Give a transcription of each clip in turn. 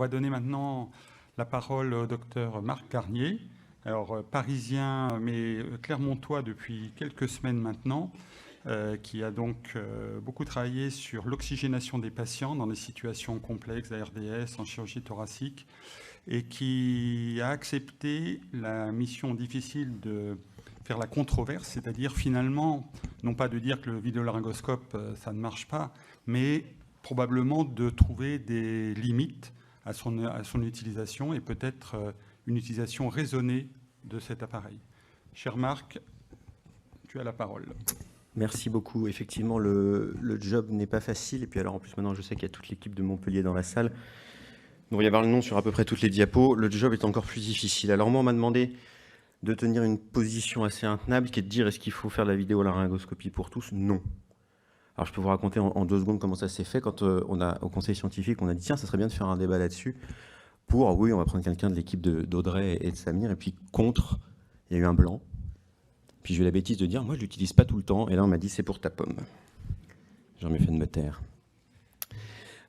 va donner maintenant la parole au docteur Marc Garnier, alors parisien mais clermontois depuis quelques semaines maintenant, qui a donc beaucoup travaillé sur l'oxygénation des patients dans des situations complexes d'ARDS en chirurgie thoracique et qui a accepté la mission difficile de faire la controverse, c'est-à-dire finalement, non pas de dire que le vidéolaryngoscope, ça ne marche pas, mais probablement de trouver des limites à son utilisation et peut-être une utilisation raisonnée de cet appareil. Cher Marc, tu as la parole. Merci beaucoup. Effectivement, le job n'est pas facile. Et puis alors, en plus, maintenant, je sais qu'il y a toute l'équipe de Montpellier dans la salle. Il devrait y avoir le nom sur à peu près toutes les diapos. Le job est encore plus difficile. Alors moi, on m'a demandé de tenir une position assez intenable, qui est de dire, est-ce qu'il faut faire de la vidéolaryngoscopie pour tous? Non. Alors je peux vous raconter en 2 secondes comment ça s'est fait. Quand au conseil scientifique, on a dit, tiens, ça serait bien de faire un débat là-dessus. Pour, oui, on va prendre quelqu'un de l'équipe d'Audrey et de Samir. Et puis contre, il y a eu un blanc. Puis j'ai eu la bêtise de dire, moi, je ne l'utilise pas tout le temps. Et là, on m'a dit, c'est pour ta pomme. J'ai mieux fait de me taire.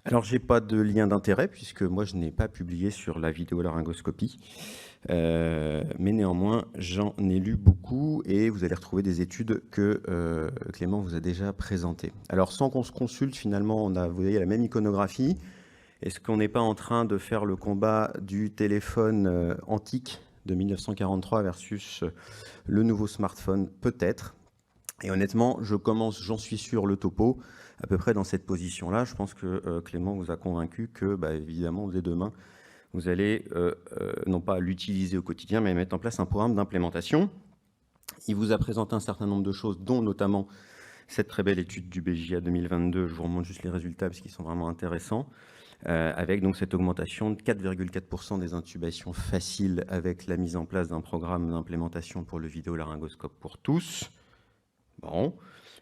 Alors, je n'ai pas de lien d'intérêt, puisque moi, je n'ai pas publié sur la vidéolaryngoscopie. Mais néanmoins, j'en ai lu beaucoup, et vous allez retrouver des études que Clément vous a déjà présentées. Alors, sans qu'on se consulte, finalement, vous voyez la même iconographie. Est-ce qu'on n'est pas en train de faire le combat du téléphone antique de 1943 versus le nouveau smartphone? Peut-être. Et honnêtement, j'en suis sûr, le topo, à peu près dans cette position-là. Je pense que Clément vous a convaincu que, évidemment, dès demain, vous allez non pas l'utiliser au quotidien, mais mettre en place un programme d'implémentation. Il vous a présenté un certain nombre de choses, dont notamment cette très belle étude du BJA 2022. Je vous remonte juste les résultats, parce qu'ils sont vraiment intéressants. Avec donc cette augmentation de 4,4% des intubations faciles avec la mise en place d'un programme d'implémentation pour le vidéolaryngoscope pour tous. Bon.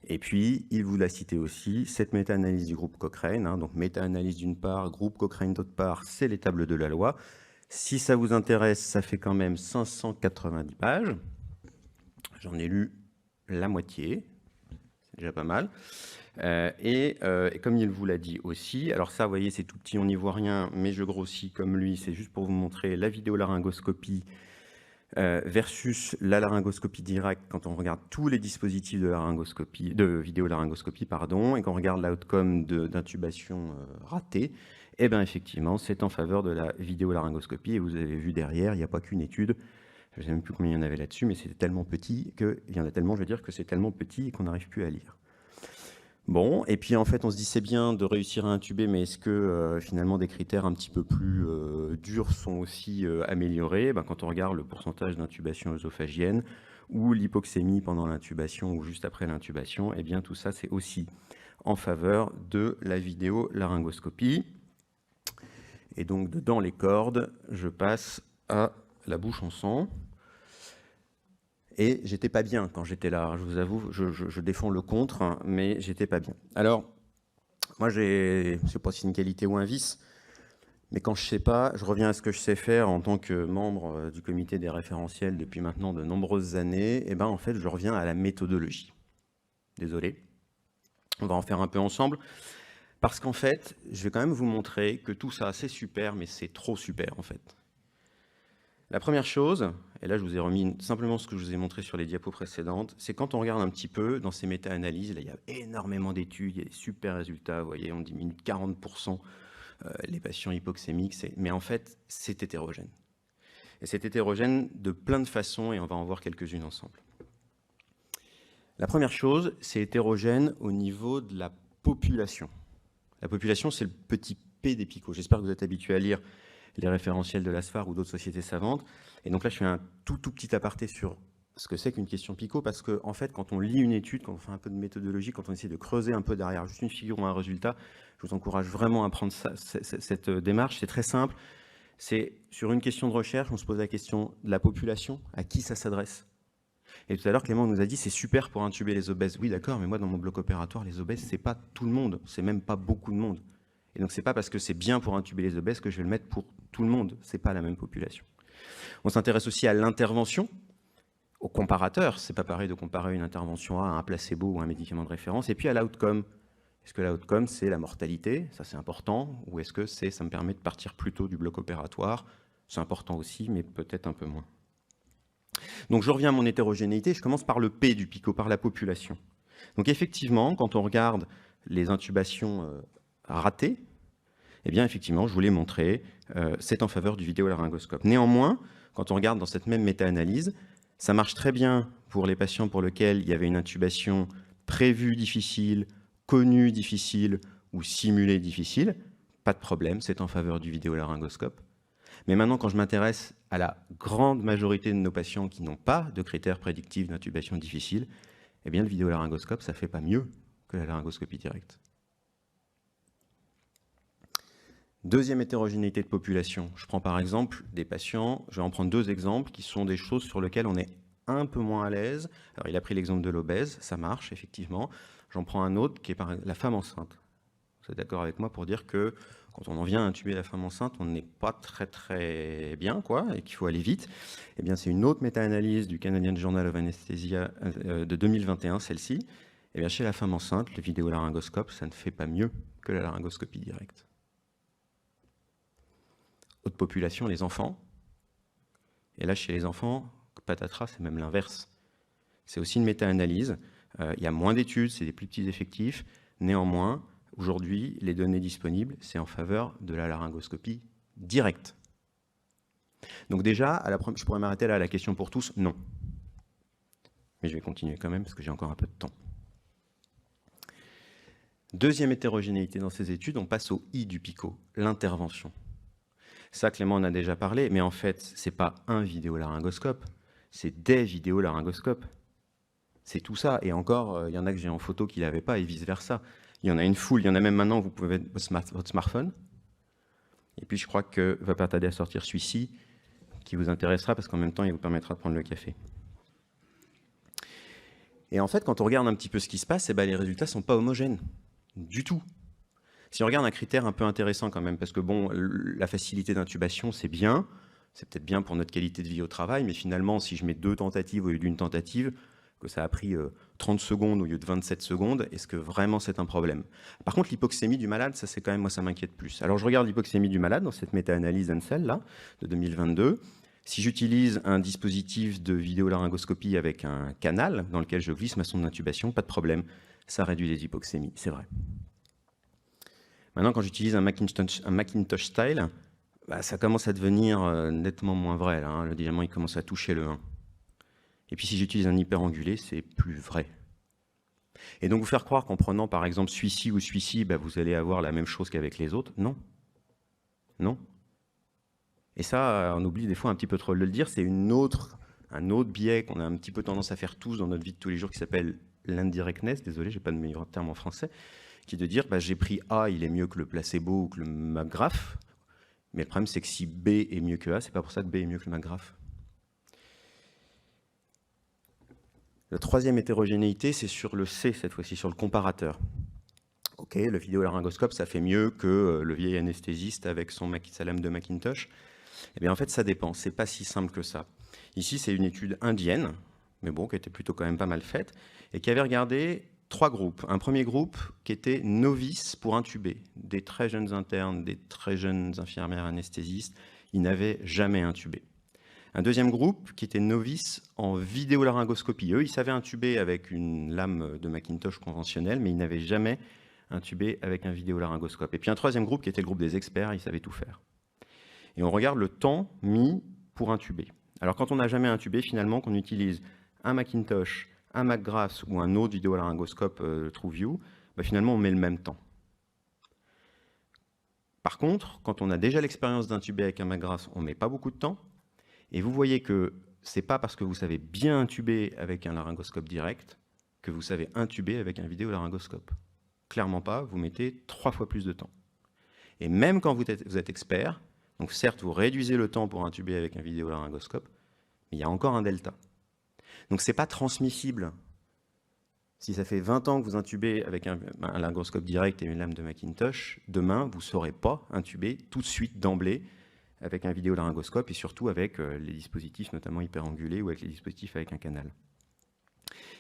Et puis, il vous l'a cité aussi, cette méta-analyse du groupe Cochrane, donc méta-analyse d'une part, groupe Cochrane d'autre part, c'est les tables de la loi. Si ça vous intéresse, ça fait quand même 590 pages. J'en ai lu la moitié, c'est déjà pas mal. Et comme il vous l'a dit aussi, alors ça, vous voyez, c'est tout petit, on n'y voit rien, mais je grossis comme lui, c'est juste pour vous montrer la vidéolaryngoscopie versus la laryngoscopie directe quand on regarde tous les dispositifs de vidéolaryngoscopie, et qu'on regarde l'outcome d'intubation ratée, et bien effectivement, c'est en faveur de la vidéolaryngoscopie. Et vous avez vu derrière, il n'y a pas qu'une étude, je ne sais même plus combien il y en avait là-dessus, mais c'était tellement petit il y en a tellement, je veux dire, que c'est tellement petit qu'on n'arrive plus à lire. Bon, et puis en fait, on se dit c'est bien de réussir à intuber, mais est-ce que finalement des critères un petit peu plus durs sont aussi améliorés? Quand on regarde le pourcentage d'intubation œsophagienne ou l'hypoxémie pendant l'intubation ou juste après l'intubation, eh bien tout ça c'est aussi en faveur de la vidéolaryngoscopie. Et donc dans les cordes, je passe à la bouche en sang. Et j'étais pas bien quand j'étais là, je vous avoue, je défends le contre, mais j'étais pas bien. Alors, moi, je sais pas si c'est une qualité ou un vice, mais quand je sais pas, je reviens à ce que je sais faire en tant que membre du comité des référentiels depuis maintenant de nombreuses années, et en fait, je reviens à la méthodologie. Désolé, on va en faire un peu ensemble, parce qu'en fait, je vais quand même vous montrer que tout ça, c'est super, mais c'est trop super, en fait. La première chose, et là je vous ai remis simplement ce que je vous ai montré sur les diapos précédentes, c'est quand on regarde un petit peu dans ces méta-analyses, là il y a énormément d'études, il y a des super résultats, vous voyez, on diminue de 40% les patients hypoxémiques, mais en fait c'est hétérogène. Et c'est hétérogène de plein de façons, et on va en voir quelques-unes ensemble. La première chose, c'est hétérogène au niveau de la population. La population, c'est le petit p des picots. J'espère que vous êtes habitués à lire les référentiels de l'ASFAR ou d'autres sociétés savantes. Et donc là, je fais un tout petit aparté sur ce que c'est qu'une question PICO, parce que en fait, quand on lit une étude, quand on fait un peu de méthodologie, quand on essaie de creuser un peu derrière juste une figure ou un résultat, je vous encourage vraiment à prendre cette démarche. C'est très simple. C'est sur une question de recherche, on se pose la question de la population, à qui ça s'adresse. Et tout à l'heure, Clément nous a dit, c'est super pour intuber les obèses. Oui, d'accord, mais moi, dans mon bloc opératoire, les obèses, c'est pas tout le monde. C'est même pas beaucoup de monde. Et donc, c'est pas parce que c'est bien pour intuber les obèses que je vais le mettre pour tout le monde. C'est pas la même population. On s'intéresse aussi à l'intervention, au comparateur. C'est pas pareil de comparer une intervention à un placebo ou un médicament de référence. Et puis à l'outcome. Est-ce que l'outcome, c'est la mortalité? Ça, c'est important. Ou est-ce que ça me permet de partir plus tôt du bloc opératoire? C'est important aussi, mais peut-être un peu moins. Donc, je reviens à mon hétérogénéité. Je commence par le P du PICO, par la population. Donc, effectivement, quand on regarde les intubations ratées, eh bien, effectivement, je vous l'ai montré, c'est en faveur du vidéolaryngoscope. Néanmoins, quand on regarde dans cette même méta-analyse, ça marche très bien pour les patients pour lesquels il y avait une intubation prévue difficile, connue difficile ou simulée difficile. Pas de problème, c'est en faveur du vidéolaryngoscope. Mais maintenant, quand je m'intéresse à la grande majorité de nos patients qui n'ont pas de critères prédictifs d'intubation difficile, eh bien, le vidéolaryngoscope, ça ne fait pas mieux que la laryngoscopie directe. Deuxième hétérogénéité de population. Je prends par exemple des patients, je vais en prendre 2 exemples qui sont des choses sur lesquelles on est un peu moins à l'aise. Alors, il a pris l'exemple de l'obèse, ça marche, effectivement. J'en prends un autre qui est la femme enceinte. Vous êtes d'accord avec moi pour dire que quand on en vient à intuber la femme enceinte, on n'est pas très bien, quoi, et qu'il faut aller vite. Eh bien, c'est une autre méta-analyse du Canadian Journal of Anesthesia de 2021, celle-ci. Eh bien, chez la femme enceinte, le vidéolaryngoscope, ça ne fait pas mieux que la laryngoscopie directe. Autre population, les enfants. Et là, chez les enfants, patatras, c'est même l'inverse. C'est aussi une méta-analyse. Il y a moins d'études, c'est des plus petits effectifs. Néanmoins, aujourd'hui, les données disponibles, c'est en faveur de la laryngoscopie directe. Donc déjà, je pourrais m'arrêter là à la question pour tous, non. Mais je vais continuer quand même, parce que j'ai encore un peu de temps. Deuxième hétérogénéité dans ces études, on passe au I du PICO, l'intervention. Ça, Clément en a déjà parlé, mais en fait, ce n'est pas un vidéolaryngoscope, c'est des vidéolaryngoscopes. C'est tout ça. Et encore, il y en a que j'ai en photo qui ne l'avaient pas, et vice-versa. Il y en a une foule, il y en a même maintenant où vous pouvez mettre votre smartphone. Et puis, je crois que va pas tarder à sortir celui-ci, qui vous intéressera, parce qu'en même temps, il vous permettra de prendre le café. Et en fait, quand on regarde un petit peu ce qui se passe, eh ben, les résultats ne sont pas homogènes, du tout. Si on regarde un critère un peu intéressant quand même, parce que bon, la facilité d'intubation, c'est bien, c'est peut-être bien pour notre qualité de vie au travail, mais finalement, si je mets 2 tentatives au lieu d'une tentative, que ça a pris 30 secondes au lieu de 27 secondes, est-ce que vraiment c'est un problème? Par contre, l'hypoxémie du malade, ça c'est quand même, moi ça m'inquiète plus. Alors je regarde l'hypoxémie du malade dans cette méta-analyse Ansel, là, de 2022. Si j'utilise un dispositif de vidéolaryngoscopie avec un canal dans lequel je glisse ma sonde d'intubation, pas de problème, ça réduit les hypoxémies, c'est vrai. Maintenant, quand j'utilise un Macintosh style, bah, ça commence à devenir nettement moins vrai. Là, hein. Le diamant, il commence à toucher le 1. Et puis, si j'utilise un hyperangulé, c'est plus vrai. Et donc, vous faire croire qu'en prenant, par exemple, celui-ci ou celui-ci, bah, vous allez avoir la même chose qu'avec les autres, non. Non. Et ça, on oublie des fois un petit peu trop de le dire, c'est un autre biais qu'on a un petit peu tendance à faire tous dans notre vie de tous les jours qui s'appelle l'indirectness. Désolé, je n'ai pas de meilleur terme en français. Qui est de dire, bah, j'ai pris A, il est mieux que le placebo ou que le McGrath. Mais le problème, c'est que si B est mieux que A, c'est pas pour ça que B est mieux que le McGrath. La troisième hétérogénéité, c'est sur le C, cette fois-ci, sur le comparateur. Ok, le vidéolaryngoscope, ça fait mieux que le vieil anesthésiste avec sa lame de Macintosh. Eh bien, en fait, ça dépend. C'est pas si simple que ça. Ici, c'est une étude indienne, mais bon, qui était plutôt quand même pas mal faite, et qui avait regardé 3 groupes. Un premier groupe qui était novice pour intuber, des très jeunes internes, des très jeunes infirmières anesthésistes, ils n'avaient jamais intubé. Un deuxième groupe qui était novice en vidéolaryngoscopie. Eux, ils savaient intuber avec une lame de Macintosh conventionnelle, mais ils n'avaient jamais intubé avec un vidéolaryngoscope. Et puis un troisième groupe qui était le groupe des experts, ils savaient tout faire. Et on regarde le temps mis pour intuber. Alors quand on n'a jamais intubé, finalement, qu'on utilise un Macintosh, un McGrath ou un autre vidéolaryngoscope TrueView, bah finalement on met le même temps. Par contre, quand on a déjà l'expérience d'intuber avec un McGrath, on ne met pas beaucoup de temps. Et vous voyez que ce n'est pas parce que vous savez bien intuber avec un laryngoscope direct que vous savez intuber avec un vidéolaryngoscope. Clairement pas, vous mettez 3 fois plus de temps. Et même quand vous êtes expert, donc certes vous réduisez le temps pour intuber avec un vidéolaryngoscope, mais il y a encore un delta. Donc ce n'est pas transmissible. Si ça fait 20 ans que vous intubez avec un laryngoscope direct et une lame de Macintosh, demain, vous ne saurez pas intuber tout de suite d'emblée avec un vidéolaryngoscope et surtout avec les dispositifs notamment hyperangulés ou avec les dispositifs avec un canal.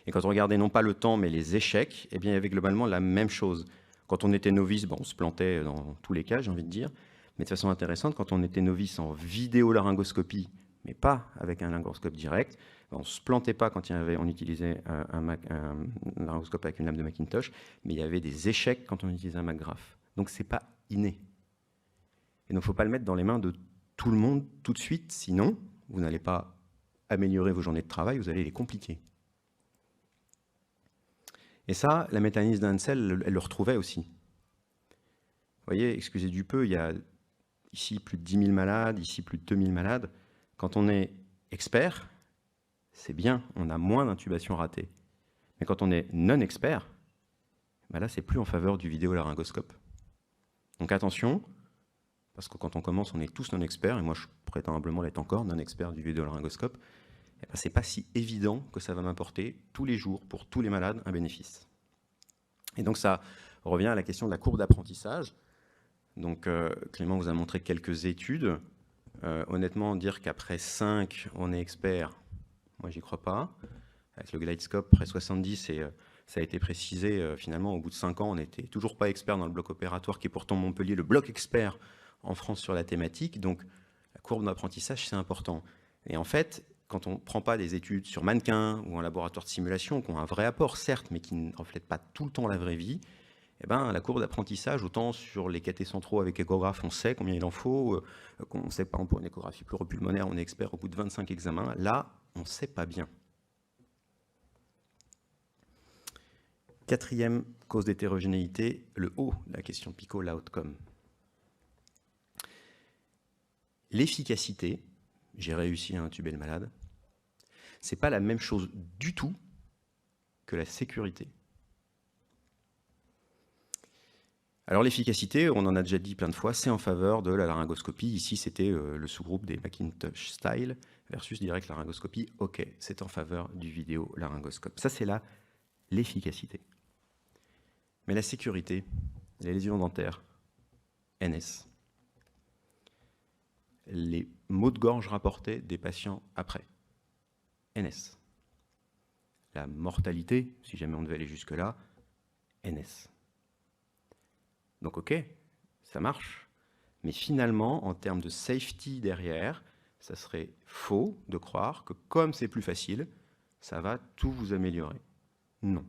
Et quand on regardait non pas le temps mais les échecs, eh bien, il y avait globalement la même chose. Quand on était novice, bon, on se plantait dans tous les cas, j'ai envie de dire. Mais de façon intéressante, quand on était novice en vidéolaryngoscopie, mais pas avec un laryngoscope direct, on ne se plantait pas quand on utilisait un laryngoscope avec une lame de Macintosh, mais il y avait des échecs quand on utilisait un MacGraph. Donc ce n'est pas inné. Et donc il ne faut pas le mettre dans les mains de tout le monde tout de suite, sinon vous n'allez pas améliorer vos journées de travail, vous allez les compliquer. Et ça, la méta-analyse d'Ansel, elle le retrouvait aussi. Vous voyez, excusez du peu, il y a ici plus de 10 000 malades, ici plus de 2 000 malades. Quand on est expert, c'est bien, on a moins d'intubations ratées. Mais quand on est non-expert, ben là, c'est plus en faveur du vidéolaryngoscope. Donc attention, parce que quand on commence, on est tous non-experts, et moi, je prétends humblement l'être encore, non-expert du vidéolaryngoscope. Eh ben, c'est pas si évident que ça va m'apporter tous les jours, pour tous les malades, un bénéfice. Et donc ça revient à la question de la courbe d'apprentissage. Donc Clément vous a montré quelques études. Honnêtement, dire qu'après 5, on est expert, moi j'y crois pas. Avec le GlideScope, après 70, et ça a été précisé, finalement, au bout de 5 ans, on n'était toujours pas expert dans le bloc opératoire, qui est pourtant Montpellier, le bloc expert en France sur la thématique. Donc la courbe d'apprentissage, c'est important. Et en fait, quand on ne prend pas des études sur mannequins ou en laboratoire de simulation, qui ont un vrai apport, certes, mais qui ne reflètent pas tout le temps la vraie vie, eh ben, la courbe d'apprentissage, autant sur les cathéters centraux avec échographe, on sait combien il en faut, qu'on sait par exemple pour une échographie pleuropulmonaire, on est expert au bout de 25 examens, là, on ne sait pas bien. Quatrième cause d'hétérogénéité, le haut de la question PICO, l'outcome. L'efficacité, j'ai réussi à intuber le malade, ce n'est pas la même chose du tout que la sécurité. Alors l'efficacité, on en a déjà dit plein de fois, c'est en faveur de la laryngoscopie. Ici, c'était le sous-groupe des Macintosh Style versus direct laryngoscopie. OK, c'est en faveur du vidéo laryngoscope. Ça, c'est là l'efficacité. Mais la sécurité, les lésions dentaires, NS, les maux de gorge rapportés des patients après, NS. La mortalité, si jamais on devait aller jusque-là, NS. Donc ok, ça marche, mais finalement, en termes de safety derrière, ça serait faux de croire que comme c'est plus facile, ça va tout vous améliorer. Non.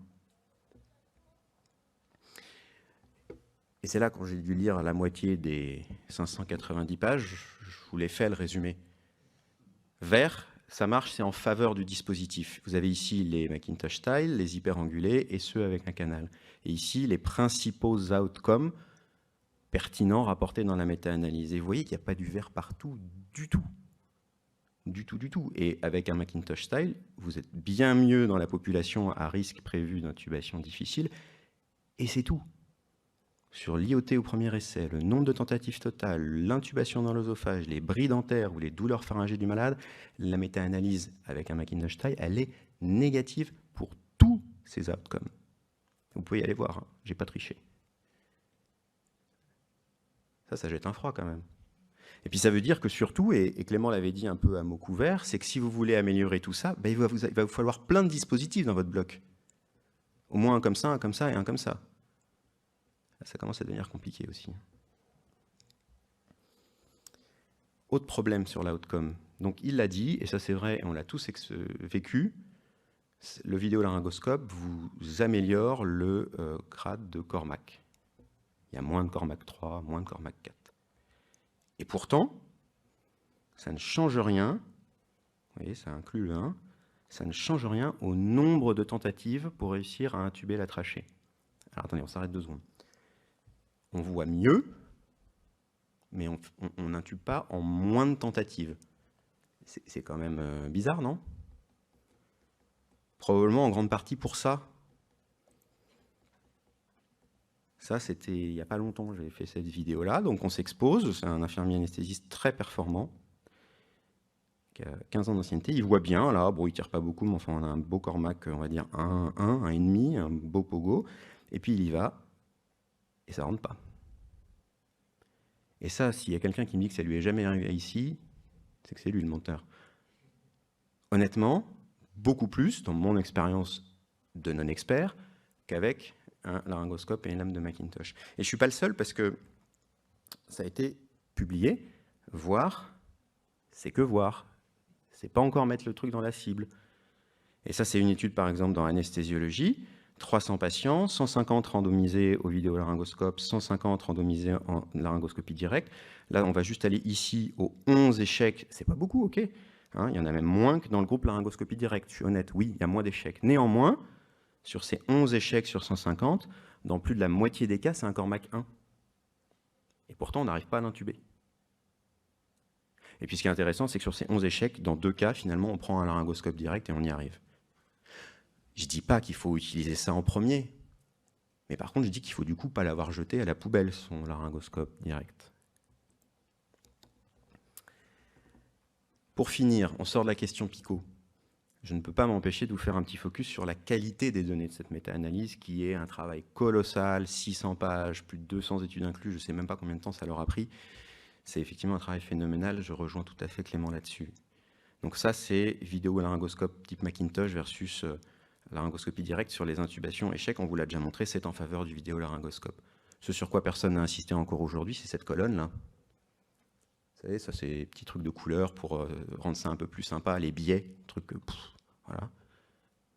Et c'est là, quand j'ai dû lire la moitié des 590 pages, je vous l'ai fait le résumé. Vert, ça marche, c'est en faveur du dispositif. Vous avez ici les Macintosh Style, les hyperangulés et ceux avec un canal. Et ici, les principaux outcomes pertinents rapportés dans la méta-analyse. Et vous voyez qu'il n'y a pas du vert partout du tout. Du tout, du tout. Et avec un Macintosh Style, vous êtes bien mieux dans la population à risque prévu d'intubation difficile. Et c'est tout. Sur l'IOT au premier essai, le nombre de tentatives totales, l'intubation dans l'œsophage, les bris dentaires ou les douleurs pharyngées du malade, la méta-analyse avec un Macintosh Style, elle est négative pour tous ces outcomes. Vous pouvez y aller voir, hein, j'ai pas triché. Ça jette un froid quand même. Et puis ça veut dire que surtout, et Clément l'avait dit un peu à mots couverts, c'est que si vous voulez améliorer tout ça, ben il va vous falloir plein de dispositifs dans votre bloc. Au moins un comme ça et un comme ça. Ça commence à devenir compliqué aussi. Autre problème sur l'outcome. Donc il l'a dit, et ça c'est vrai, et on l'a tous vécu, le vidéolaryngoscope vous améliore le grade de Cormac. Il y a moins de Cormac 3, moins de Cormac 4. Et pourtant, ça ne change rien, vous voyez, ça inclut le 1, ça ne change rien au nombre de tentatives pour réussir à intuber la trachée. Alors attendez, on s'arrête 2 secondes. On voit mieux, mais on n'intube pas en moins de tentatives. C'est quand même bizarre, non? Probablement en grande partie pour ça. Ça, c'était il n'y a pas longtemps, j'ai fait cette vidéo-là. Donc on s'expose, c'est un infirmier anesthésiste très performant, qui a 15 ans d'ancienneté. Il voit bien, là, bon, il ne tire pas beaucoup, mais enfin, on a un beau Cormac, on va dire 1,5, un beau pogo. Et puis il y va, et ça ne rentre pas. Et ça, s'il y a quelqu'un qui me dit que ça lui est jamais arrivé ici, c'est que c'est lui le menteur. Honnêtement, beaucoup plus, dans mon expérience de non-expert, qu'avec un laryngoscope et une lame de Macintosh. Et je ne suis pas le seul parce que ça a été publié. Voir, c'est que voir. C'est pas encore mettre le truc dans la cible. Et ça, c'est une étude, par exemple, dans anesthésiologie. 300 patients, 150 randomisés au vidéolaryngoscope, 150 randomisés en laryngoscopie directe. Là, on va juste aller ici aux 11 échecs. C'est pas beaucoup, ok, hein, il y en a même moins que dans le groupe laryngoscopie directe. Je suis honnête, oui, il y a moins d'échecs. Néanmoins, sur ces 11 échecs sur 150, dans plus de la moitié des cas, c'est un Cormac 1. Et pourtant, on n'arrive pas à l'intuber. Et puis ce qui est intéressant, c'est que sur ces 11 échecs, dans 2 cas, finalement, on prend un laryngoscope direct et on y arrive. Je ne dis pas qu'il faut utiliser ça en premier, mais par contre, je dis qu'il ne faut du coup pas l'avoir jeté à la poubelle, son laryngoscope direct. Pour finir, on sort de la question PICO. Je ne peux pas m'empêcher de vous faire un petit focus sur la qualité des données de cette méta-analyse, qui est un travail colossal, 600 pages, plus de 200 études incluses, je ne sais même pas combien de temps ça leur a pris. C'est effectivement un travail phénoménal, je rejoins tout à fait Clément là-dessus. Donc ça, c'est vidéo-laryngoscope type Macintosh versus laryngoscopie directe sur les intubations échecs. On vous l'a déjà montré, c'est en faveur du vidéolaryngoscope. Ce sur quoi personne n'a insisté encore aujourd'hui, c'est cette colonne-là. Vous savez, ça, c'est des petits trucs de couleur pour rendre ça un peu plus sympa, les biais, trucs que... voilà.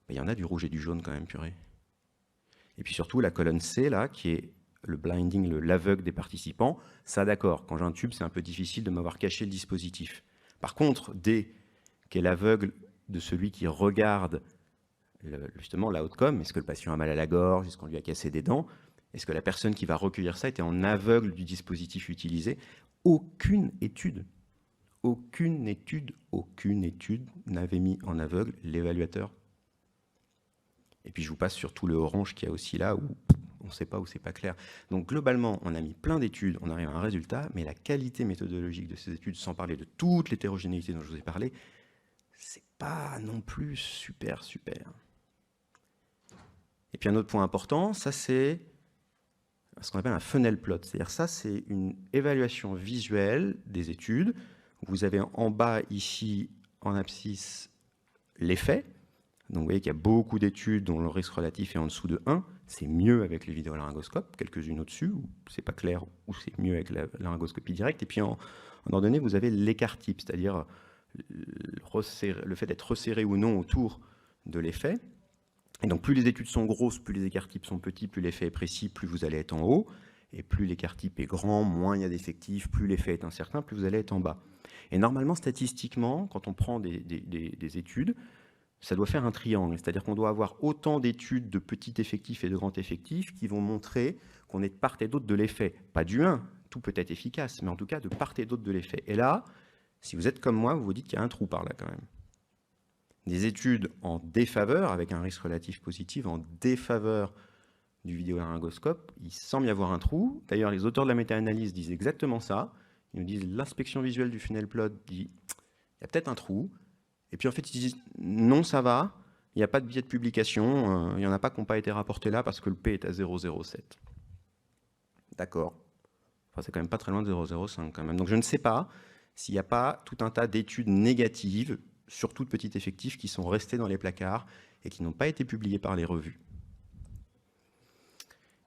Il y en a du rouge et du jaune quand même, purée. Et puis surtout, la colonne C, là, qui est le blinding, l'aveugle des participants, ça d'accord, quand j'intube, c'est un peu difficile de m'avoir caché le dispositif. Par contre, D, qui est l'aveugle de celui qui regarde justement l'outcome, est-ce que le patient a mal à la gorge, est-ce qu'on lui a cassé des dents, est-ce que la personne qui va recueillir ça était en aveugle du dispositif utilisé? Aucune étude n'avait mis en aveugle l'évaluateur. Et puis je vous passe sur tout le orange qu'il y a aussi là, où on ne sait pas, où c'est pas clair. Donc globalement, on a mis plein d'études, on arrive à un résultat, mais la qualité méthodologique de ces études, sans parler de toute l'hétérogénéité dont je vous ai parlé, c'est pas non plus super. Et puis un autre point important, ça c'est ce qu'on appelle un funnel plot. C'est-à-dire ça, c'est une évaluation visuelle des études. Vous avez en bas ici, en abscisse, l'effet. Donc vous voyez qu'il y a beaucoup d'études dont le risque relatif est en dessous de 1. C'est mieux avec les vidéolaryngoscopes, quelques-unes au-dessus, où c'est pas clair, ou c'est mieux avec la laryngoscopie directe. Et puis en ordonnée, vous avez l'écart type, c'est-à-dire le fait d'être resserré ou non autour de l'effet. Et donc plus les études sont grosses, plus les écarts types sont petits, plus l'effet est précis, plus vous allez être en haut. Et plus l'écart type est grand, moins il y a d'effectifs, plus l'effet est incertain, plus vous allez être en bas. Et normalement, statistiquement, quand on prend des études, ça doit faire un triangle. C'est-à-dire qu'on doit avoir autant d'études de petits effectifs et de grands effectifs qui vont montrer qu'on est de part et d'autre de l'effet. Pas du 1, tout peut être efficace, mais en tout cas de part et d'autre de l'effet. Et là, si vous êtes comme moi, vous vous dites qu'il y a un trou par là quand même. Des études en défaveur, avec un risque relatif positif, en défaveur du vidéolaryngoscope, il semble y avoir un trou. D'ailleurs, les auteurs de la méta-analyse disent exactement ça. Ils nous disent l'inspection visuelle du funnel plot dit il y a peut-être un trou. Et puis en fait, ils disent non, ça va, il n'y a pas de biais de publication, il n'y en a pas qui n'ont pas été rapportés là parce que le P est à 0,07. D'accord. Enfin, c'est quand même pas très loin de 0,05 quand même. Donc je ne sais pas s'il n'y a pas tout un tas d'études négatives, surtout de petits effectifs, qui sont restés dans les placards et qui n'ont pas été publiées par les revues.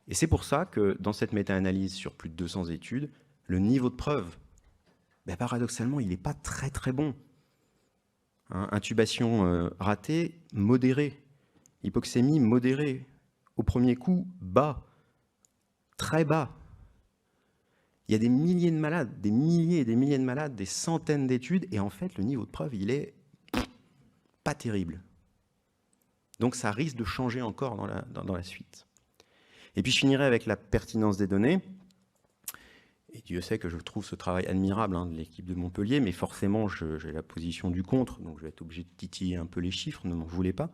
Et c'est pour ça que dans cette méta-analyse sur plus de 200 études, le niveau de preuve, paradoxalement, il n'est pas très bon. Intubation ratée, modérée. Hypoxémie modérée. Au premier coup, bas. Très bas. Il y a des milliers de malades, des milliers et des milliers de malades, des centaines d'études, et en fait, le niveau de preuve, il est pas terrible. Donc ça risque de changer encore dans la suite. Et puis je finirai avec la pertinence des données. Et Dieu sait que je trouve ce travail admirable de l'équipe de Montpellier, mais forcément j'ai la position du contre, donc je vais être obligé de titiller un peu les chiffres, ne m'en voulez pas.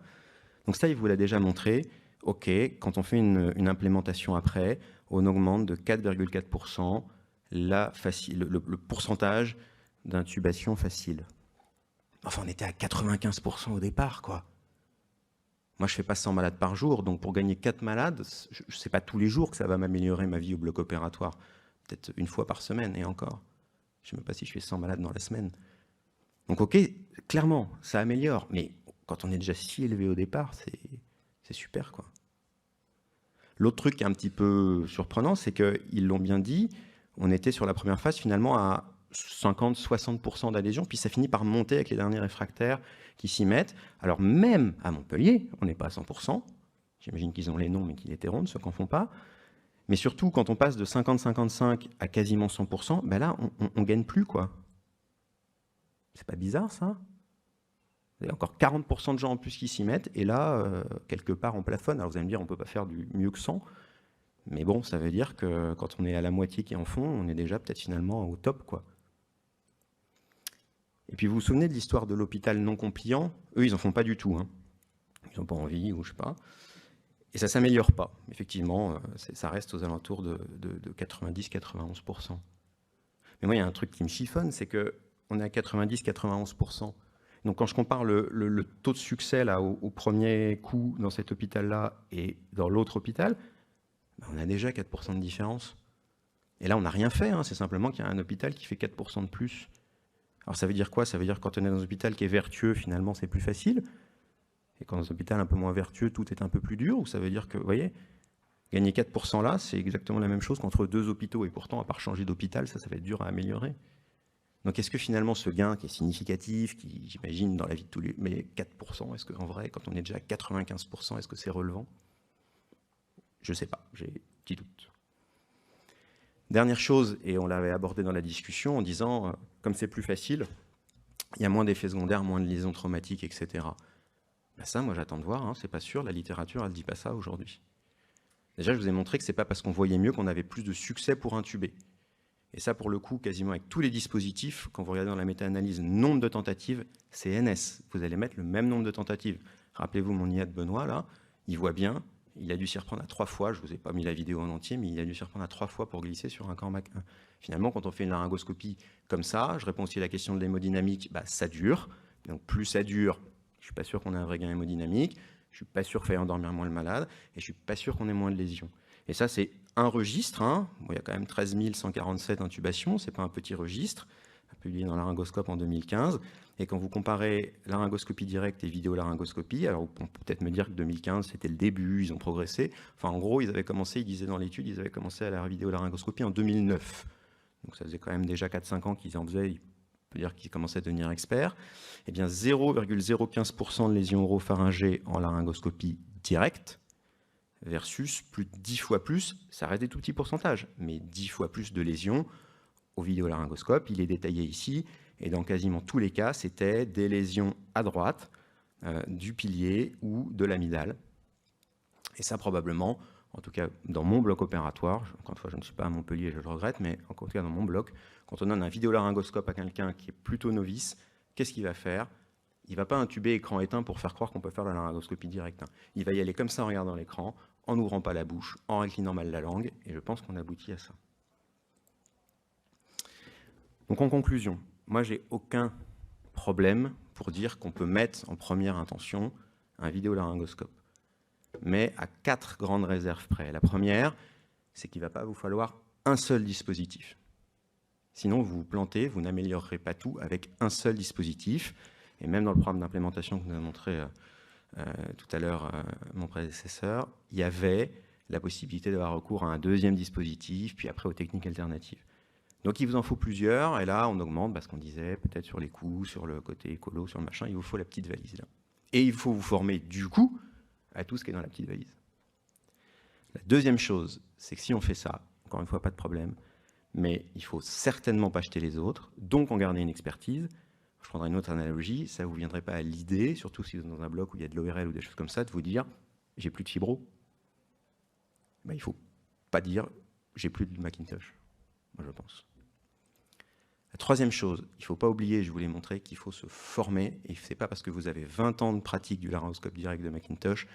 Donc ça, il vous l'a déjà montré. OK, quand on fait une implémentation après, on augmente de 4,4% le pourcentage d'intubation facile. Enfin, on était à 95% au départ, quoi. Moi, je ne fais pas 100 malades par jour, donc pour gagner 4 malades, je ne sais pas tous les jours que ça va m'améliorer ma vie au bloc opératoire. Peut-être une fois par semaine, et encore. Je ne sais même pas si je fais 100 malades dans la semaine. Donc OK, clairement, ça améliore, mais quand on est déjà si élevé au départ, c'est super, quoi. L'autre truc qui est un petit peu surprenant, c'est qu'ils l'ont bien dit, on était sur la première phase finalement à 50-60% d'adhésion, puis ça finit par monter avec les derniers réfractaires qui s'y mettent. Alors même à Montpellier, on n'est pas à 100%, j'imagine qu'ils ont les noms mais qu'ils les tairont, ceux qui n'en font pas. Mais surtout, quand on passe de 50-55 à quasiment 100%, ben là, on ne gagne plus, quoi. C'est pas bizarre, ça? Il y a encore 40% de gens en plus qui s'y mettent, et là, quelque part, on plafonne. Alors vous allez me dire, on ne peut pas faire du mieux que 100, mais bon, ça veut dire que quand on est à la moitié qui en font, on est déjà peut-être finalement au top, quoi. Et puis vous vous souvenez de l'histoire de l'hôpital non compliant? Eux, ils n'en font pas du tout, hein. Ils n'ont pas envie, ou je sais pas. Et ça ne s'améliore pas. Effectivement, ça reste aux alentours de 90-91%. Mais moi, il y a un truc qui me chiffonne, c'est qu'on est à 90-91%. Donc quand je compare le taux de succès là, au premier coup dans cet hôpital-là et dans l'autre hôpital, ben, on a déjà 4% de différence. Et là, on n'a rien fait, hein, c'est simplement qu'il y a un hôpital qui fait 4% de plus. Alors ça veut dire quoi? Ça veut dire que quand on est dans un hôpital qui est vertueux, finalement, c'est plus facile. Et quand dans un hôpital un peu moins vertueux, tout est un peu plus dur, ou ça veut dire que, vous voyez, gagner 4% là, c'est exactement la même chose qu'entre deux hôpitaux, et pourtant, à part changer d'hôpital, ça va être dur à améliorer. Donc est-ce que finalement ce gain qui est significatif, qui j'imagine dans la vie de tous les... Mais 4%, est-ce qu'en vrai, quand on est déjà à 95%, est-ce que c'est relevant? Je ne sais pas, j'ai un petit doute. Dernière chose, et on l'avait abordé dans la discussion en disant, comme c'est plus facile, il y a moins d'effets secondaires, moins de liaisons traumatiques, etc. Ben ça, moi, j'attends de voir, hein, c'est pas sûr, la littérature, elle ne dit pas ça aujourd'hui. Déjà, je vous ai montré que ce n'est pas parce qu'on voyait mieux qu'on avait plus de succès pour intuber. Et ça, pour le coup, quasiment avec tous les dispositifs, quand vous regardez dans la méta-analyse, nombre de tentatives, c'est NS. Vous allez mettre le même nombre de tentatives. Rappelez-vous mon IA de Benoît, là, il voit bien, il a dû s'y reprendre à 3 fois, je ne vous ai pas mis la vidéo en entier, mais il a dû s'y reprendre à 3 fois pour glisser sur un Cormac 1. Finalement, quand on fait une laryngoscopie comme ça, je réponds aussi à la question de l'hémodynamique, bah, ça dure. Donc plus ça dure, je ne suis pas sûr qu'on ait un vrai gain hémodynamique, je ne suis pas sûr qu'il faille endormir moins le malade, et je ne suis pas sûr qu'on ait moins de lésions. Et ça, c'est un registre, hein. Bon, il y a quand même 13 147 intubations, ce n'est pas un petit registre, publié dans Laryngoscope en 2015. Et quand vous comparez laryngoscopie directe et vidéolaryngoscopie, alors on peut peut-être me dire que 2015, c'était le début, ils ont progressé. Enfin, en gros, ils avaient commencé, ils disaient dans l'étude, ils avaient commencé à la vidéolaryngoscopie en 2009. Donc ça faisait quand même déjà 4-5 ans qu'ils en faisaient, on peut dire qu'ils commençaient à devenir experts. Eh bien, 0,015% de lésions oropharyngées en laryngoscopie directe, versus plus de 10 fois plus, ça reste des tout petits pourcentages, mais 10 fois plus de lésions au vidéolaryngoscope, il est détaillé ici, et dans quasiment tous les cas, c'était des lésions à droite, du pilier ou de l'amygdale. Et ça, probablement, en tout cas dans mon bloc opératoire, encore une fois, je ne suis pas à Montpellier, je le regrette, mais en tout cas dans mon bloc, quand on donne un vidéolaryngoscope à quelqu'un qui est plutôt novice, qu'est-ce qu'il va faire? Il ne va pas intuber écran éteint pour faire croire qu'on peut faire la laryngoscopie directe. Hein. Il va y aller comme ça en regardant l'écran, en n'ouvrant pas la bouche, en inclinant mal la langue, et je pense qu'on aboutit à ça. Donc en conclusion, moi j'ai aucun problème pour dire qu'on peut mettre en première intention un vidéolaryngoscope, mais à 4 grandes réserves près. La première, c'est qu'il ne va pas vous falloir un seul dispositif. Sinon vous vous plantez, vous n'améliorerez pas tout avec un seul dispositif, et même dans le programme d'implémentation que nous a montré tout à l'heure mon prédécesseur, il y avait la possibilité d'avoir recours à un deuxième dispositif, puis après aux techniques alternatives. Donc il vous en faut plusieurs, et là on augmente, parce qu'on disait peut-être sur les coûts, sur le côté écolo, sur le machin, il vous faut la petite valise là. Et il faut vous former du coup à tout ce qui est dans la petite valise. La deuxième chose, c'est que si on fait ça, encore une fois pas de problème, mais il ne faut certainement pas jeter les autres, donc en garder une expertise. Je prendrai une autre analogie, ça ne vous viendrait pas à l'idée, surtout si vous êtes dans un bloc où il y a de l'ORL ou des choses comme ça, de vous dire « j'ai plus de fibro ». Ben, il ne faut pas dire « j'ai plus de Macintosh », moi je pense. La troisième chose, il ne faut pas oublier, je vous l'ai montré, qu'il faut se former, et ce n'est pas parce que vous avez 20 ans de pratique du laryngoscope direct de Macintosh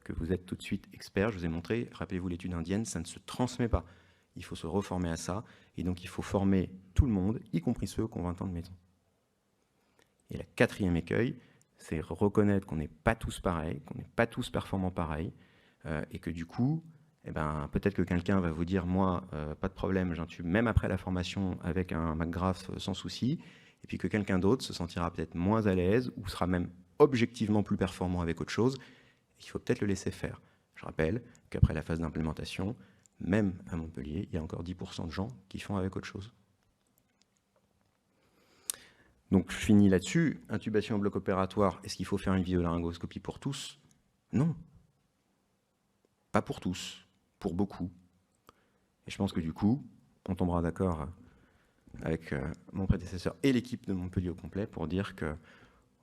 que vous êtes tout de suite expert. Je vous ai montré, rappelez-vous l'étude indienne, ça ne se transmet pas. Il faut se reformer à ça, et donc il faut former tout le monde, y compris ceux qui ont 20 ans de maison. Et la quatrième écueil, c'est reconnaître qu'on n'est pas tous pareils, qu'on n'est pas tous performants pareils, et que du coup, eh ben, peut-être que quelqu'un va vous dire, moi, pas de problème, j'intube même après la formation avec un McGrath sans souci, et puis que quelqu'un d'autre se sentira peut-être moins à l'aise, ou sera même objectivement plus performant avec autre chose, et qu'il faut peut-être le laisser faire. Je rappelle qu'après la phase d'implémentation, même à Montpellier, il y a encore 10% de gens qui font avec autre chose. Donc je finis là-dessus. Intubation au bloc opératoire, est-ce qu'il faut faire une vidéolaryngoscopie pour tous? Non. Pas pour tous, pour beaucoup. Et je pense que du coup, on tombera d'accord avec mon prédécesseur et l'équipe de Montpellier au complet pour dire que,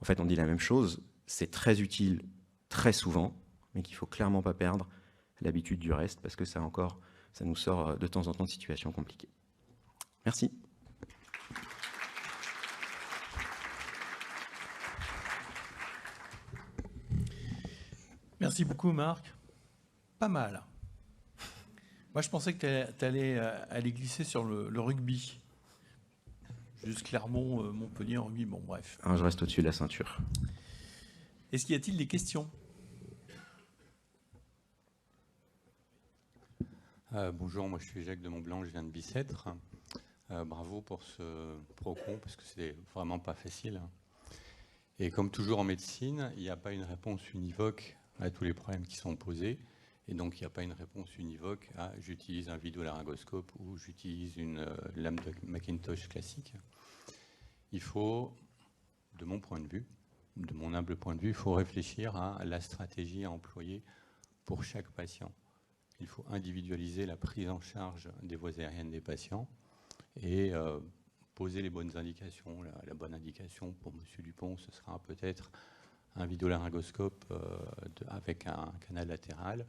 en fait, on dit la même chose. C'est très utile, très souvent, mais qu'il ne faut clairement pas perdre l'habitude du reste parce que ça nous sort de temps en temps de situations compliquées. Merci. Merci beaucoup, Marc. Pas mal. Moi, je pensais que tu allais aller glisser sur le rugby. Juste Clermont, Montpellier en rugby, bon, bref. Je reste au-dessus de la ceinture. Est-ce qu'il y a-t-il des questions? Bonjour, moi je suis Jacques de Montblanc, je viens de Bicêtre. Bravo pour ce pro-con, parce que c'est vraiment pas facile. Et comme toujours en médecine, il n'y a pas une réponse univoque à tous les problèmes qui sont posés. Et donc il n'y a pas une réponse univoque à j'utilise un vidéolaryngoscope ou j'utilise une lame de Macintosh classique. Il faut, de mon point de vue, de mon humble point de vue, il faut réfléchir à la stratégie à employer pour chaque patient. Il faut individualiser la prise en charge des voies aériennes des patients et poser les bonnes indications. La bonne indication pour M. Dupont, ce sera peut-être un vidéolaryngoscope avec un canal latéral.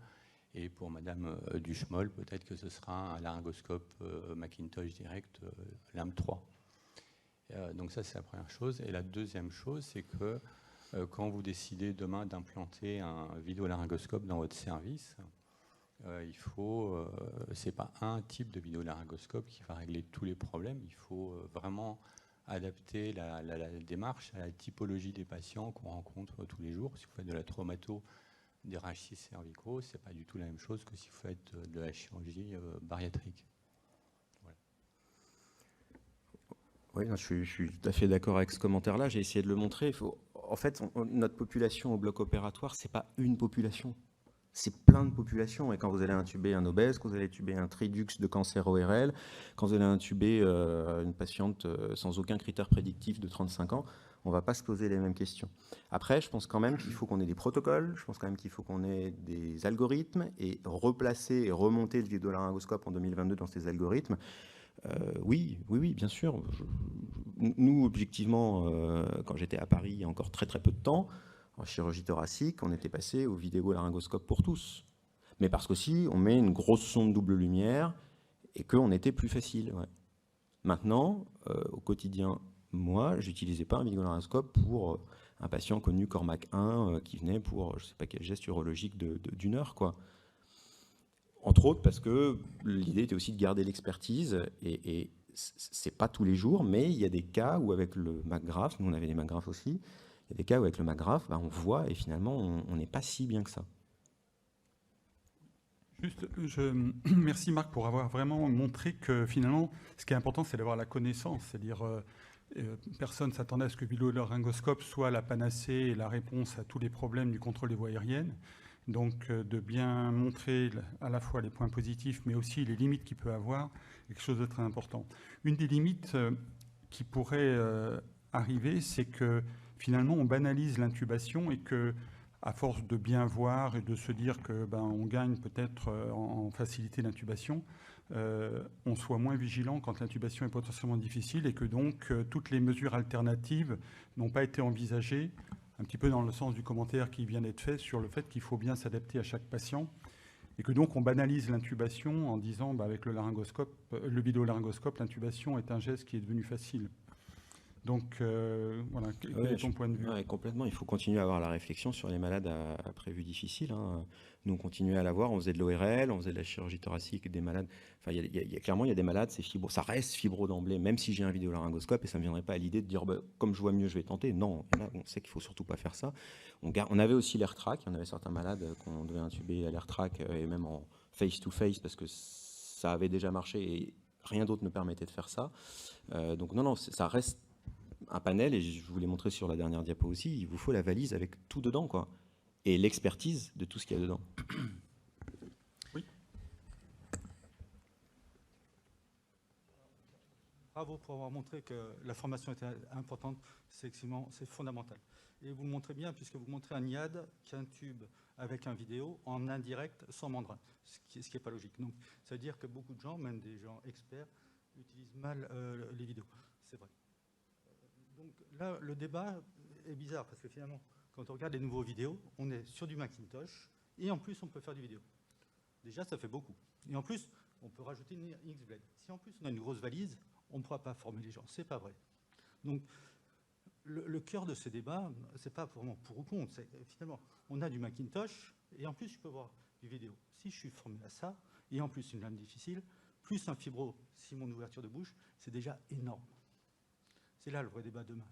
Et pour Madame Duchemol, peut-être que ce sera un laryngoscope Macintosh direct, lame 3. Donc ça, c'est la première chose. Et la deuxième chose, c'est que quand vous décidez demain d'implanter un vidéolaryngoscope dans votre service, c'est pas un type de vidéolaryngoscope qui va régler tous les problèmes. Il faut vraiment adapter la démarche à la typologie des patients qu'on rencontre tous les jours. Si vous faites de la traumato, des rachis cervicaux, c'est pas du tout la même chose que si vous faites de la chirurgie bariatrique. Voilà. Oui, je suis tout à fait d'accord avec ce commentaire-là. J'ai essayé de le montrer. En fait, notre population au bloc opératoire, c'est pas une population. C'est plein de populations. Et quand vous allez intuber un obèse, quand vous allez intuber un tridux de cancer ORL, quand vous allez intuber une patiente sans aucun critère prédictif de 35 ans, on ne va pas se poser les mêmes questions. Après, je pense quand même qu'il faut qu'on ait des protocoles, je pense quand même qu'il faut qu'on ait des algorithmes et replacer et remonter le vidéolaryngoscope en 2022 dans ces algorithmes. Oui, bien sûr. Nous, objectivement, quand j'étais à Paris il y a encore très très peu de temps, en chirurgie thoracique, on était passé au vidéolaryngoscope pour tous. Mais parce qu'aussi, on met une grosse sonde double lumière et qu'on était plus facile. Ouais. Maintenant, au quotidien, moi, je n'utilisais pas un vidéolaryngoscope pour un patient connu Cormac 1 qui venait pour je ne sais pas quel geste urologique d'une heure, quoi. Entre autres parce que l'idée était aussi de garder l'expertise et c'est pas tous les jours, mais il y a des cas où avec le McGrath, nous on avait des McGrath aussi, il y a des cas où avec le McGrath, on voit et finalement on n'est pas si bien que ça. Juste, merci Marc pour avoir vraiment montré que finalement, ce qui est important, c'est d'avoir la connaissance. C'est-à-dire, personne ne s'attendait à ce que le vidéolaryngoscope soit la panacée et la réponse à tous les problèmes du contrôle des voies aériennes. Donc, de bien montrer à la fois les points positifs, mais aussi les limites qu'il peut avoir, est quelque chose de très important. Une des limites qui pourrait arriver, c'est que finalement, on banalise l'intubation et que, à force de bien voir et de se dire que on gagne peut-être en facilité d'intubation, on soit moins vigilant quand l'intubation est potentiellement difficile et que donc toutes les mesures alternatives n'ont pas été envisagées, un petit peu dans le sens du commentaire qui vient d'être fait sur le fait qu'il faut bien s'adapter à chaque patient et que donc on banalise l'intubation en disant avec le vidéolaryngoscope, l'intubation est un geste qui est devenu facile. Donc, voilà, quel est ton point de vue? Complètement, il faut continuer à avoir la réflexion sur les malades à prévus difficiles. Hein. Nous, on continuait à l'avoir, on faisait de l'ORL, on faisait de la chirurgie thoracique, des malades... Enfin, clairement, il y a des malades, c'est fibro, ça reste fibro d'emblée, même si j'ai un vidéolaryngoscope, et ça ne me viendrait pas à l'idée de dire, comme je vois mieux, je vais tenter. Non, on sait qu'il ne faut surtout pas faire ça. On avait aussi l'AirTrack, il y en avait certains malades qu'on devait intuber à l'AirTrack, et même en face-to-face, parce que ça avait déjà marché, et rien d'autre ne permettait de faire ça. Donc non, ça reste un panel, et je vous l'ai montré sur la dernière diapo aussi, il vous faut la valise avec tout dedans, quoi, et l'expertise de tout ce qu'il y a dedans. Bravo pour avoir montré que la formation était importante, c'est fondamental. Et vous le montrez bien, puisque vous montrez un IAD qui intube avec un vidéo en indirect sans mandrin, ce qui n'est pas logique. Donc, ça veut dire que beaucoup de gens, même des gens experts, utilisent mal les vidéos. C'est vrai. Donc là, le débat est bizarre, parce que finalement, quand on regarde les nouveaux vidéos, on est sur du Macintosh, et en plus, on peut faire du vidéo. Déjà, ça fait beaucoup. Et en plus, on peut rajouter une Xblade. Si en plus, on a une grosse valise, on ne pourra pas former les gens. C'est pas vrai. Donc, le cœur de ce débat, c'est pas vraiment pour ou contre. Finalement, on a du Macintosh, et en plus, je peux voir du vidéo. Si je suis formé à ça, et en plus une lame difficile, plus un fibro, si mon ouverture de bouche, c'est déjà énorme. C'est là le vrai débat demain.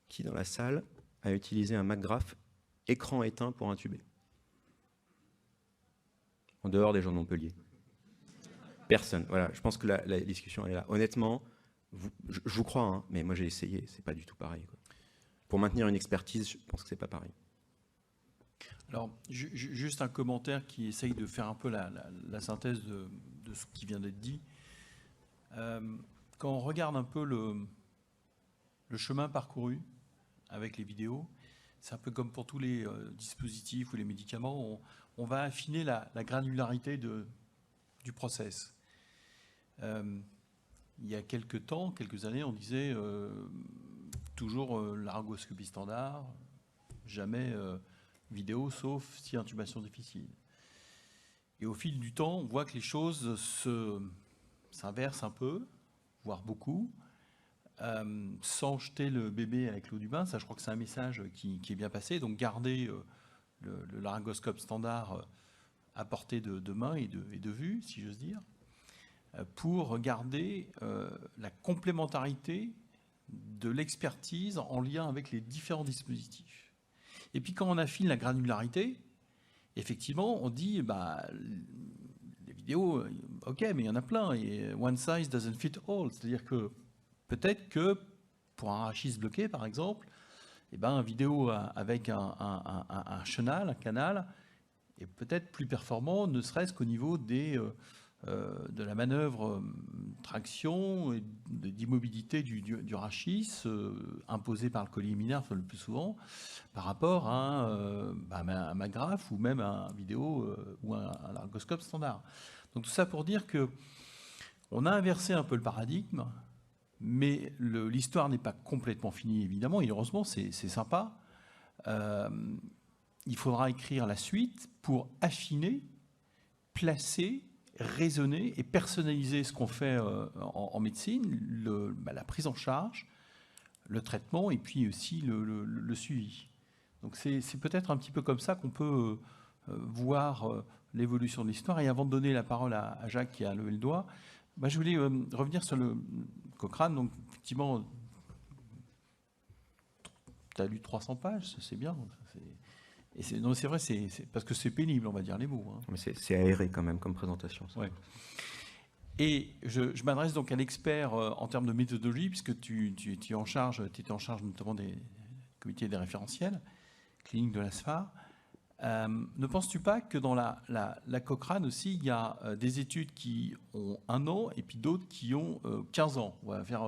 Qui, dans la salle, a utilisé un MacGraph écran éteint pour intuber? En dehors des gens de Montpellier. Personne. Voilà, je pense que la discussion elle est là. Honnêtement, je vous crois, hein, mais moi j'ai essayé, c'est pas du tout pareil, quoi. Pour maintenir une expertise, je pense que c'est pas pareil. Alors, juste un commentaire qui essaye de faire un peu la synthèse de ce qui vient d'être dit. Quand on regarde un peu le chemin parcouru avec les vidéos, c'est un peu comme pour tous les dispositifs ou les médicaments, on va affiner la granularité du process. Il y a quelques années, on disait toujours laryngoscopie standard, jamais vidéo, sauf si intubation difficile. Et au fil du temps, on voit que les choses s'inversent un peu, voire beaucoup, sans jeter le bébé avec l'eau du bain. Ça, je crois que c'est un message qui est bien passé. Donc, garder le laryngoscope standard à portée de main et de vue, si j'ose dire, pour garder la complémentarité de l'expertise en lien avec les différents dispositifs. Et puis quand on affine la granularité, effectivement, on dit, les vidéos, ok, mais il y en a plein, et one size doesn't fit all, c'est-à-dire que peut-être que pour un rachis bloqué, par exemple, une vidéo avec un chenal, un canal, est peut-être plus performant, ne serait-ce qu'au niveau de la manœuvre traction et d'immobilité du rachis imposée par le collier minaire le plus souvent par rapport à un MacGraph ou même un vidéo ou un laryngoscope standard. Donc tout ça pour dire que on a inversé un peu le paradigme, mais l'histoire n'est pas complètement finie évidemment, et heureusement c'est sympa. Il faudra écrire la suite pour affiner, placer, raisonner et personnaliser ce qu'on fait en médecine, la prise en charge, le traitement et puis aussi le suivi. Donc c'est peut-être un petit peu comme ça qu'on peut voir l'évolution de l'histoire. Et avant de donner la parole à Jacques qui a levé le doigt, je voulais revenir sur le Cochrane. Donc effectivement, tu as lu 300 pages, c'est bien. Et c'est vrai, c'est parce que c'est pénible, on va dire les mots. Hein. Mais c'est aéré quand même comme présentation. Ça. Ouais. Et je m'adresse donc à l'expert en termes de méthodologie, puisque tu étais en charge notamment des comités des référentiels cliniques de l'ASFA. Ne penses-tu pas que dans la Cochrane aussi, il y a des études qui ont 1 an et puis d'autres qui ont 15 ans, on va faire,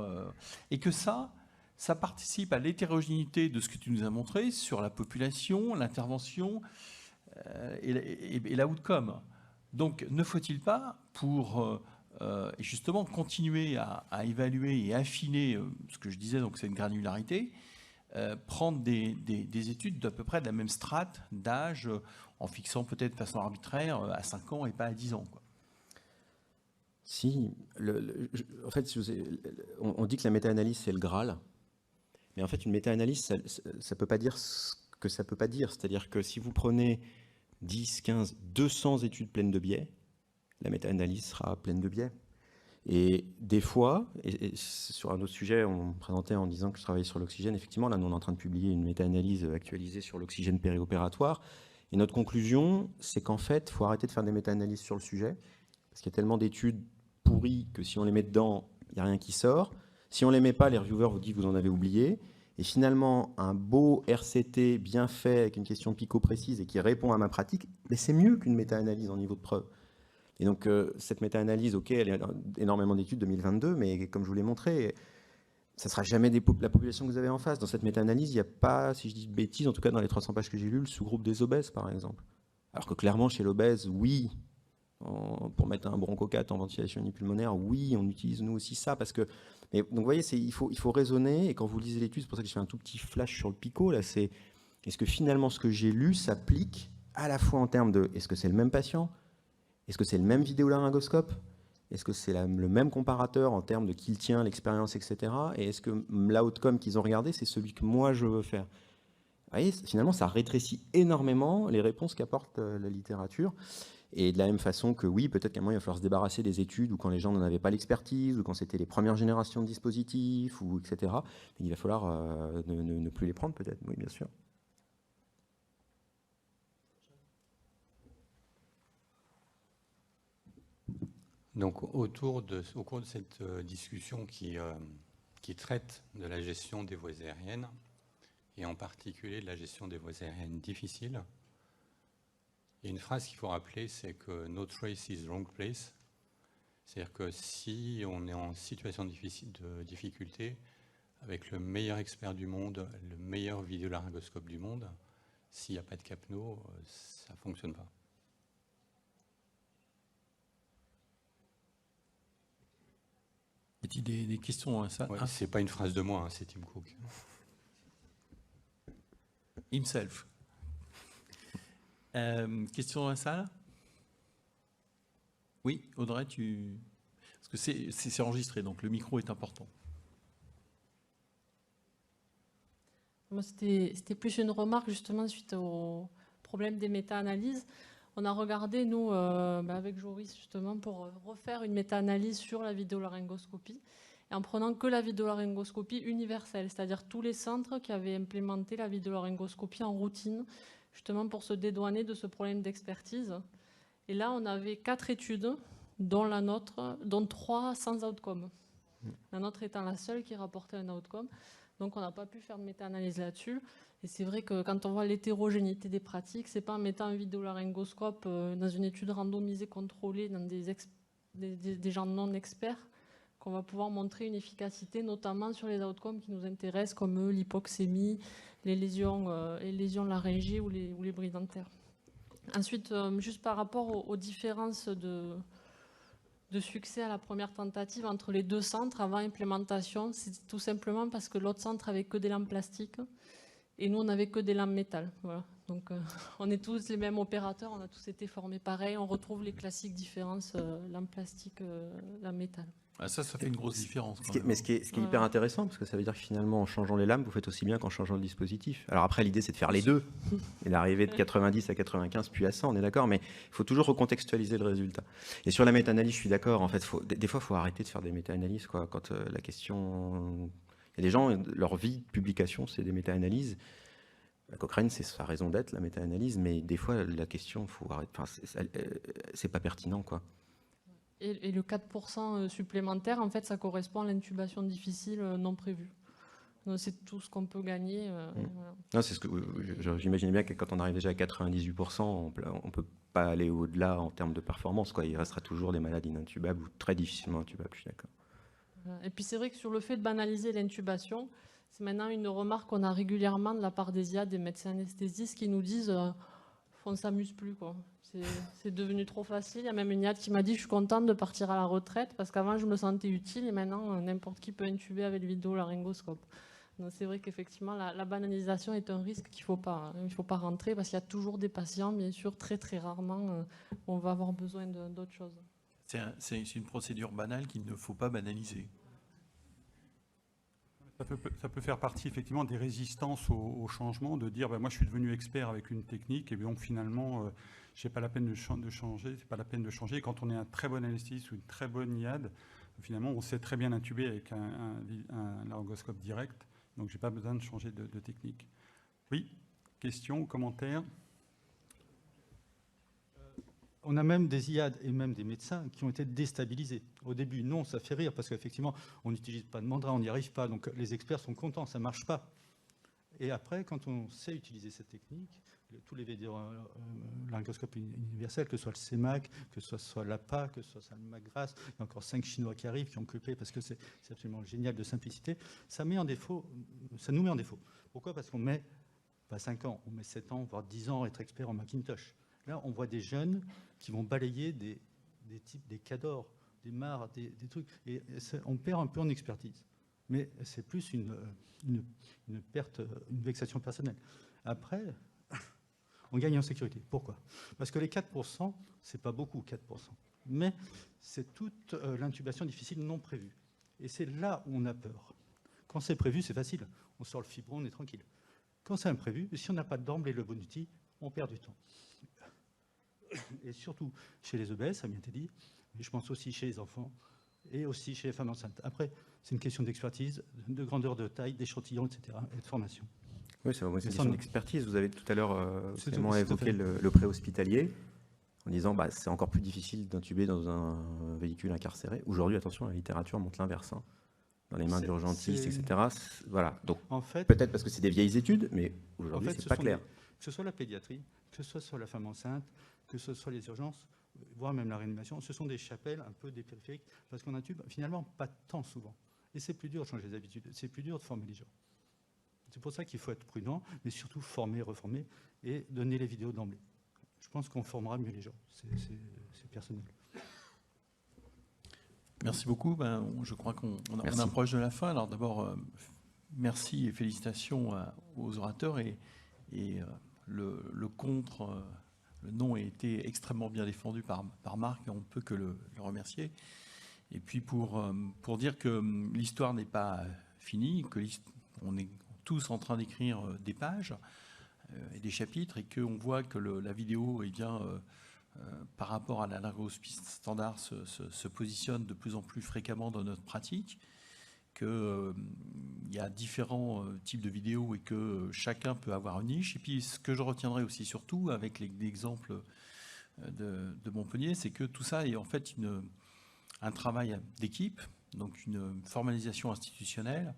et que ça participe à l'hétérogénéité de ce que tu nous as montré sur la population, l'intervention et l'outcome. Donc, ne faut-il pas, pour justement continuer à évaluer et affiner ce que je disais, donc c'est une granularité, prendre des études d'à peu près de la même strate d'âge, en fixant peut-être de façon arbitraire à 5 ans et pas à 10 ans, quoi. Si, en fait, on dit que la méta-analyse, c'est le Graal. Mais en fait, une méta-analyse, ça ne peut pas dire ce que ça ne peut pas dire. C'est-à-dire que si vous prenez 10, 15, 200 études pleines de biais, la méta-analyse sera pleine de biais. Et des fois, et sur un autre sujet, on me présentait en disant que je travaillais sur l'oxygène. Effectivement, là, nous, on est en train de publier une méta-analyse actualisée sur l'oxygène périopératoire. Et notre conclusion, c'est qu'en fait, il faut arrêter de faire des méta-analyses sur le sujet, parce qu'il y a tellement d'études pourries que si on les met dedans, il n'y a rien qui sort. Si on ne les met pas, les reviewers vous disent que vous en avez oublié. Et finalement, un beau RCT bien fait, avec une question pico précise et qui répond à ma pratique, mais c'est mieux qu'une méta-analyse en niveau de preuve. Et donc, cette méta-analyse, ok, elle est énormément d'études 2022, mais comme je vous l'ai montré, ça ne sera jamais la population que vous avez en face. Dans cette méta-analyse, il n'y a pas, si je dis de bêtises, en tout cas dans les 300 pages que j'ai lues, le sous-groupe des obèses, par exemple. Alors que clairement, chez l'obèse, oui, pour mettre un bronchocate en ventilation unipulmonaire, oui, on utilise nous aussi ça, parce que... Mais, donc, vous voyez, il faut raisonner, et quand vous lisez l'étude, c'est pour ça que je fais un tout petit flash sur le PICO, là, c'est est-ce que finalement, ce que j'ai lu s'applique à la fois en termes de, est-ce que c'est le même patient? Est-ce que c'est le même vidéolaryngoscope? Est-ce que c'est le même comparateur en termes de qui le tient, l'expérience, etc. Et est-ce que l'outcome qu'ils ont regardé, c'est celui que moi je veux faire? Vous voyez, finalement, ça rétrécit énormément les réponses qu'apporte la littérature. Et de la même façon que oui, peut-être qu'à un moment, il va falloir se débarrasser des études où quand les gens n'en avaient pas l'expertise, ou quand c'était les premières générations de dispositifs, ou etc. Mais il va falloir ne plus les prendre peut-être, oui, bien sûr. Donc, au cours de cette discussion qui traite de la gestion des voies aériennes, et en particulier de la gestion des voies aériennes difficiles, il y a une phrase qu'il faut rappeler, c'est que no trace is wrong place. C'est-à-dire que si on est en situation de difficulté, avec le meilleur expert du monde, le meilleur vidéolaryngoscope du monde, s'il n'y a pas de capno, ça ne fonctionne pas. Y a-t-il des questions à ça? Ouais, c'est pas une phrase de moi, hein, c'est Tim Cook. Himself. Question dans la salle? Oui, Audrey, parce que c'est enregistré, donc le micro est important. Moi, c'était plus une remarque justement suite au problème des méta-analyses. On a regardé, nous, avec Joris, justement, pour refaire une méta-analyse sur la vidéolaryngoscopie, et en prenant que la vidéolaryngoscopie universelle, c'est-à-dire tous les centres qui avaient implémenté la vidéolaryngoscopie en routine, justement pour se dédouaner de ce problème d'expertise. Et là, on avait 4 études, dont la nôtre, dont 3 sans outcome. La nôtre étant la seule qui rapportait un outcome. Donc, on n'a pas pu faire de méta-analyse là-dessus. Et c'est vrai que quand on voit l'hétérogénéité des pratiques, c'est pas en mettant un vidéolaryngoscope dans une étude randomisée contrôlée dans des gens non experts qu'on va pouvoir montrer une efficacité, notamment sur les outcomes qui nous intéressent, comme l'hypoxémie, les lésions laryngées ou les bris dentaires. Ensuite, juste par rapport aux différences de succès à la première tentative entre les deux centres avant implémentation, c'est tout simplement parce que l'autre centre avait que des lampes plastiques et nous on n'avait que des lampes métal. Voilà. Donc on est tous les mêmes opérateurs, on a tous été formés pareil, on retrouve les classiques différences lampes plastiques, lampes métal. Ah, ça fait une grosse différence. Mais ce qui est hyper intéressant, parce que ça veut dire que finalement, en changeant les lampes, vous faites aussi bien qu'en changeant le dispositif. Alors après, l'idée, c'est de faire les deux, et d'arriver de 90 à 95, puis à 100, on est d'accord, mais il faut toujours recontextualiser le résultat. Et sur la méta-analyse, je suis d'accord, en fait, des fois, il faut arrêter de faire des méta-analyses, quoi, quand la question... Il y a des gens, leur vie de publication, c'est des méta-analyses. Cochrane, c'est sa raison d'être, la méta-analyse, mais des fois, la question, faut arrêter... Enfin, c'est pas pertinent, quoi. Et le 4% supplémentaire, en fait, ça correspond à l'intubation difficile non prévue. Donc, c'est tout ce qu'on peut gagner. Voilà. Non, c'est ce que j'imaginais bien que quand on arrive déjà à 98%, on ne peut pas aller au-delà en termes de performance, quoi. Il restera toujours des malades inintubables ou très difficilement intubables, je suis d'accord. Et puis c'est vrai que sur le fait de banaliser l'intubation, c'est maintenant une remarque qu'on a régulièrement de la part des IA, des médecins anesthésistes, qui nous disent on ne s'amuse plus, quoi. C'est devenu trop facile. Il y a même une IAD qui m'a dit je suis contente de partir à la retraite parce qu'avant je me sentais utile et maintenant n'importe qui peut intuber avec le vidéolaryngoscope. Donc c'est vrai qu'effectivement la banalisation est un risque qu'il ne faut pas rentrer parce qu'il y a toujours des patients, bien sûr, très très rarement où on va avoir besoin d'autres choses. C'est une procédure banale qu'il ne faut pas banaliser. Ça peut faire partie effectivement des résistances au changement, de dire moi je suis devenu expert avec une technique et donc finalement c'est pas la peine de changer, c'est pas la peine de changer. Quand on est un très bon anesthésiste ou une très bonne IAD, finalement on sait très bien intuber avec un laryngoscope direct, donc j'ai pas besoin de changer de technique. Oui, questions ou commentaires? On a même des IAD et même des médecins qui ont été déstabilisés. Au début, non, ça fait rire parce qu'effectivement, on n'utilise pas de mandrin, on n'y arrive pas. Donc les experts sont contents, ça ne marche pas. Et après, quand on sait utiliser cette technique, tous les vidéos laryngoscopes universels, que ce soit le CEMAC, que ce soit l'APA, que ce soit le MAGRAS, il y a encore 5 Chinois qui arrivent, qui ont coupé parce que c'est absolument génial de simplicité. Ça nous met en défaut. Pourquoi? Parce qu'on met pas 5 ans, on met 7 ans, voire 10 ans à être expert en Macintosh. Là, on voit des jeunes qui vont balayer des cadors, des mares, des trucs. Et on perd un peu en expertise. Mais c'est plus une perte, une vexation personnelle. Après, on gagne en sécurité. Pourquoi? Parce que les 4%, c'est pas beaucoup, 4%. Mais c'est toute l'intubation difficile non prévue. Et c'est là où on a peur. Quand c'est prévu, c'est facile. On sort le fibron, on est tranquille. Quand c'est imprévu, si on n'a pas d'emblée le bon outil, on perd du temps. Et surtout chez les EBS, ça a bien été dit, mais je pense aussi chez les enfants et aussi chez les femmes enceintes. Après, c'est une question d'expertise, de grandeur de taille, d'échantillon, etc., et de formation. Oui, c'est vraiment une question d'expertise. Vous avez tout à l'heure évoqué fait. le préhospitalier en disant bah, c'est encore plus difficile d'intuber dans un véhicule incarcéré. Aujourd'hui, attention, la littérature montre l'inverse. Hein. Dans les mains d'urgentistes, etc. Voilà. Donc, en fait, peut-être parce que c'est des vieilles études, mais aujourd'hui, c'est pas clair. Que ce soit la pédiatrie, que ce soit la femme enceinte, que ce soit les urgences, voire même la réanimation, ce sont des chapelles un peu des périphériques, parce qu'on intube finalement pas tant souvent. Et c'est plus dur de changer les habitudes, c'est plus dur de former les gens. C'est pour ça qu'il faut être prudent, mais surtout former, reformer, et donner les vidéos d'emblée. Je pense qu'on formera mieux les gens, c'est personnel. Merci beaucoup. Je crois qu'on approche de la fin. Alors d'abord, merci et félicitations aux orateurs. Et le nom a été extrêmement bien défendu par Marc, et on ne peut que le remercier. Et puis pour dire que l'histoire n'est pas finie, qu'on est tous en train d'écrire des pages et des chapitres, et qu'on voit que la vidéo est bien... par rapport à la laryngoscopie standard, se positionne de plus en plus fréquemment dans notre pratique, qu'il y a différents types de vidéos et que chacun peut avoir une niche. Et puis ce que je retiendrai aussi surtout avec l'exemple de Montpellier, c'est que tout ça est en fait un travail d'équipe, donc une formalisation institutionnelle,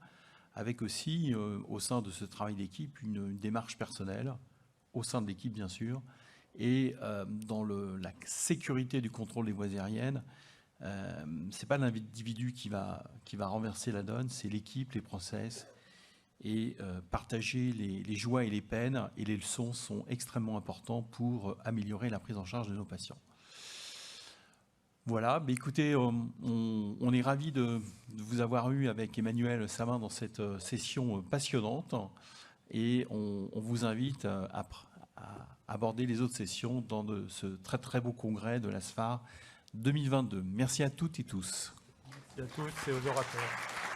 avec aussi au sein de ce travail d'équipe une démarche personnelle, au sein de l'équipe bien sûr. Et dans la sécurité du contrôle des voies aériennes, ce n'est pas l'individu qui va renverser la donne, c'est l'équipe, les process. Et partager les joies et les peines et les leçons sont extrêmement importants pour améliorer la prise en charge de nos patients. Voilà, mais écoutez, on est ravis de vous avoir eu avec Emmanuel Samin dans cette session passionnante. Et on vous invite à aborder les autres sessions dans ce très très beau congrès de l'ASFAR 2022. Merci à toutes et tous. Merci à tous et aux orateurs.